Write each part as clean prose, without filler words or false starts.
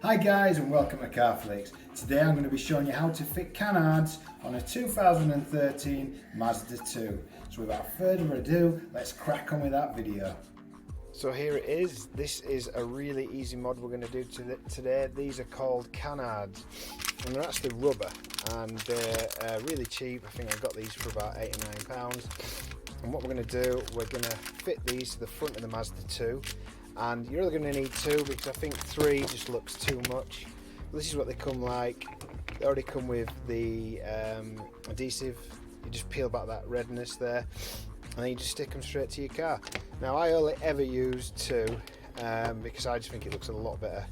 Hi guys and welcome to Car Flix. Today I'm going to be showing you how to fit canards on a 2013 Mazda 2. So without further ado, let's crack on with that video. So here it is. This is a really easy mod we're going to do today. These are called canards and they're actually rubber and they're really cheap. I think I got these for about £8 or £9. And what we're going to do, we're going to fit these to the front of the Mazda 2. And you're only going to need 2 because I think 3 just looks too much. But this is what they come like. They already come with the adhesive. You just peel back that redness there and then you just stick them straight to your car. Now I only ever use 2 because I just think it looks a lot better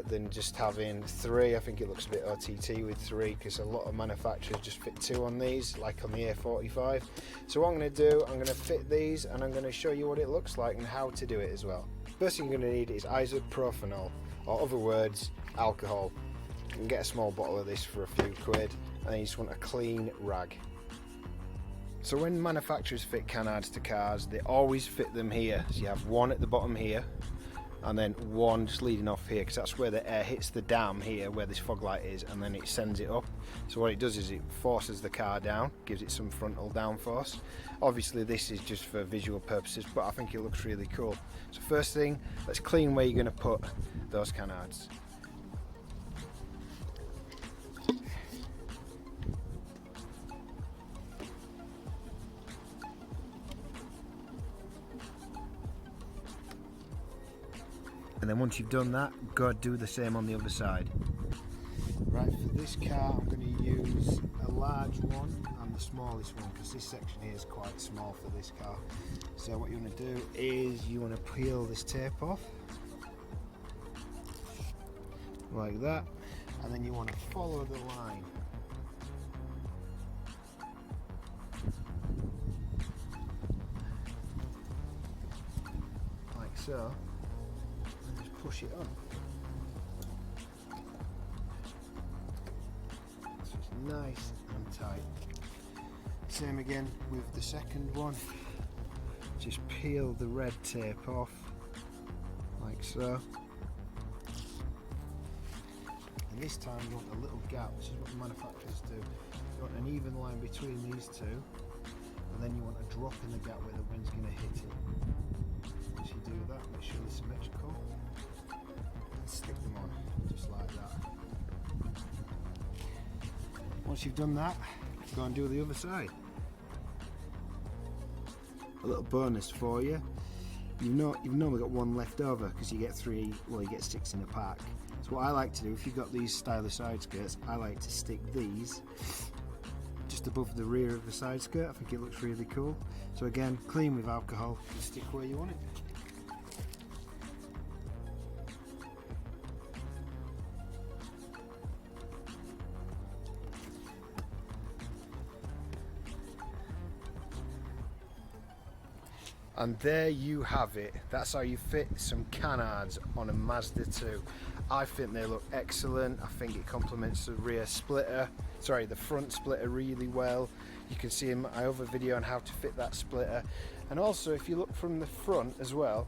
than just having 3. I think it looks a bit OTT with 3 because a lot of manufacturers just fit 2 on these, like on the A45. So what I'm going to do, I'm going to fit these and I'm going to show you what it looks like and how to do it as well. First thing you're going to need is isopropanol, or other words, alcohol. You can get a small bottle of this for a few quid, and then you just want a clean rag. So when manufacturers fit canards to cars, they always fit them here. So you have one at the bottom here, and then one just leading off here, because that's where the air hits the dam here, where this fog light is, and then it sends it up. So what it does is it forces the car down, gives it some frontal downforce. Obviously this is just for visual purposes, but I think it looks really cool. So first thing, let's clean where you're going to put those canards. And then once you've done that, go do the same on the other side. Right, for this car I'm going to use a large one and the smallest one because this section here is quite small for this car. So what you want to do is you want to peel this tape off like that, and then you want to follow the line. Like so. Push it on. So it's nice and tight. Same again with the second one. Just peel the red tape off like so. And this time you want a little gap. This is what the manufacturers do. You want an even line between these two, and then you want a drop in the gap where the wind's going to hit it. Once you do that, make sure they're symmetrical. Stick them on just like that. Once you've done that, go and do the other side. A little bonus for you, you've normally got one left over because you get 3, well you get 6 in a pack. So what I like to do, if you've got these stylish side skirts, I like to stick these just above the rear of the side skirt. I think it looks really cool. So again, clean with alcohol, just stick where you want it. And there you have it. That's how you fit some canards on a Mazda 2. I think they look excellent. I think it complements the rear splitter, sorry, the front splitter really well. You can see in my other video on how to fit that splitter. And also if you look from the front as well,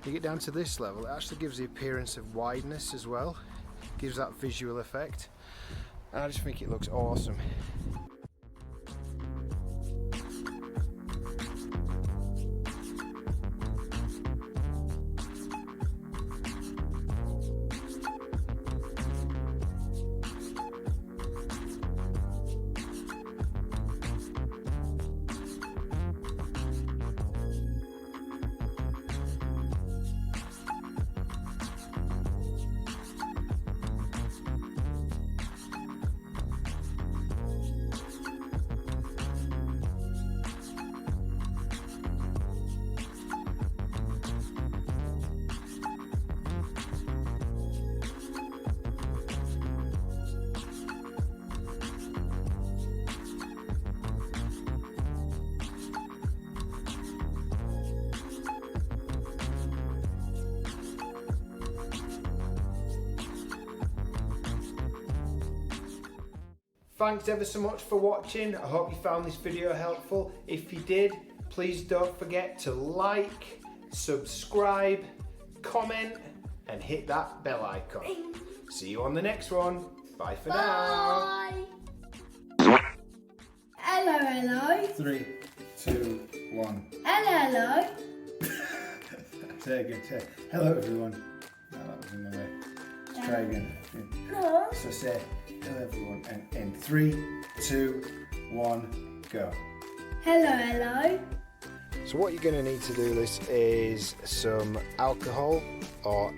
you get down to this level, it actually gives the appearance of wideness as well. It gives that visual effect. And I just think it looks awesome. Thanks ever so much for watching. I hope you found this video helpful. If you did, please don't forget to like, subscribe, comment, and hit that bell icon. See you on the next one. Bye for now. Bye. Hello, hello. 3, 2, 1. Hello, hello. Say again. Say hello, everyone. No, that was in the way. Let's try again. Hello. So say hello, everyone. And in 3, 2, 1, go. Hello, hello. So what you're going to need to do this is some alcohol or